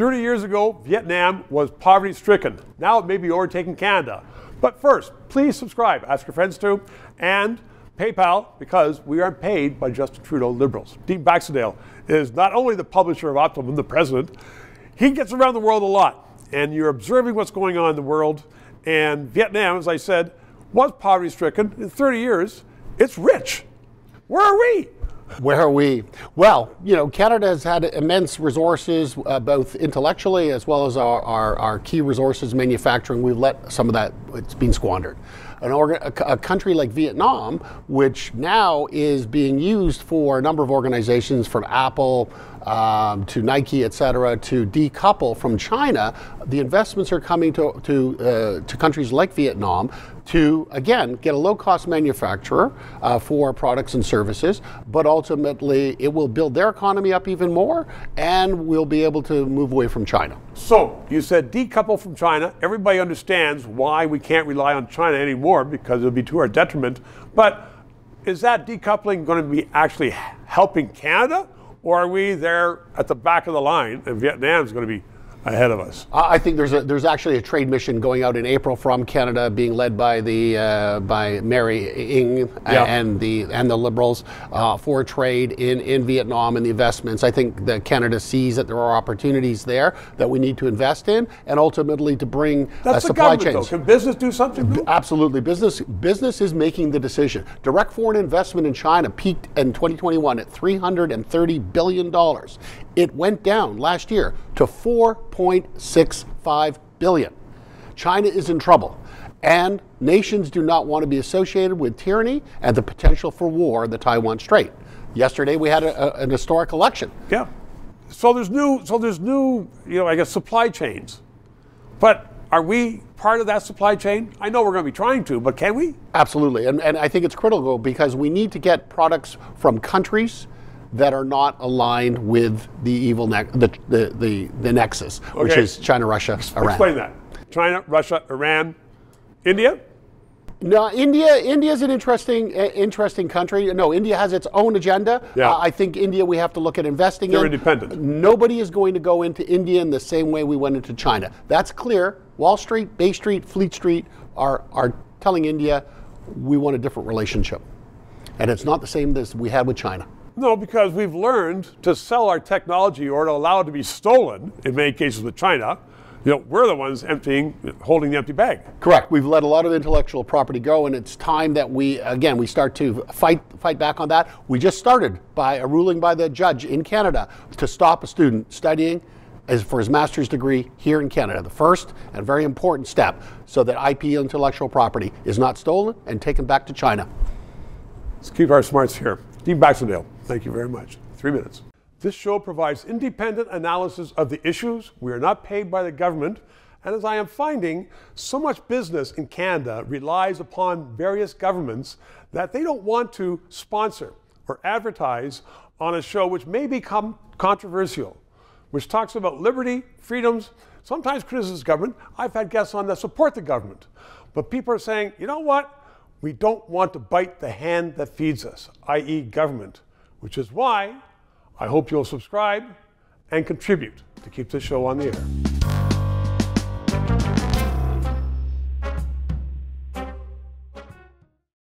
30 years ago, Vietnam was poverty-stricken. Now it may be overtaking Canada. But first, please subscribe, ask your friends to, and PayPal, because we aren't paid by Justin Trudeau Liberals. Dean Baxendale is not only the publisher of Optimum, the president, he gets around the world a lot, and you're observing what's going on in the world. And Vietnam, as I said, was poverty-stricken. In 30 years, it's rich. Where are we? Where are we? Well, you know, Canada has had immense resources, both intellectually as well as our key resources, manufacturing. We've let some of that, it's been squandered. A country like Vietnam, which now is being used for a number of organizations, from Apple to Nike, et cetera, to decouple from China, the investments are coming to countries like Vietnam to, again, get a low-cost manufacturer for products and services, but ultimately it will build their economy up even more, and we'll be able to move away from China. So, you said decouple from China. Everybody understands why we can't rely on China anymore, because it'll be to our detriment. But is that decoupling going to be actually helping Canada, or are we there at the back of the line and Vietnam's going to be ahead of us? I think there's actually a trade mission going out in April from Canada, being led by by Mary Ng and the Liberals for trade in Vietnam and the investments. I think that Canada sees that there are opportunities there that we need to invest in, and ultimately to bring supply chains. Can business do something? Absolutely, business is making the decision. Direct foreign investment in China peaked in 2021 at $330 billion. It went down last year to $4.65 billion. China is in trouble, and nations do not want to be associated with tyranny and the potential for war in the Taiwan Strait. Yesterday we had an historic election. Yeah. So there's new, I guess, supply chains. But are we part of that supply chain? I know we're going to be trying to, but can we? Absolutely, and I think it's critical, because we need to get products from countries that are not aligned with the evil the nexus, which is China, Russia, Iran. Explain that. China, Russia, Iran, India? No, India is an interesting country. No, India has its own agenda. Yeah. I think India, we have to look at investing in. They're independent. Nobody is going to go into India in the same way we went into China. That's clear. Wall Street, Bay Street, Fleet Street are telling India we want a different relationship. And it's not the same as we had with China. No, because we've learned to sell our technology, or to allow it to be stolen, in many cases with China. You know, we're the ones holding the empty bag. Correct. We've let a lot of intellectual property go, and it's time that we start to fight back on that. We just started by a ruling by the judge in Canada to stop a student studying for his master's degree here in Canada. The first and very important step, so that IP, intellectual property, is not stolen and taken back to China. Let's keep our smarts here. Dean Baxendale, thank you very much. 3 minutes. This show provides independent analysis of the issues. We are not paid by the government. And as I am finding, so much business in Canada relies upon various governments that they don't want to sponsor or advertise on a show which may become controversial, which talks about liberty, freedoms, sometimes criticizes government. I've had guests on that support the government. But people are saying, you know what? We don't want to bite the hand that feeds us, i.e. government, which is why I hope you'll subscribe and contribute to keep this show on the air.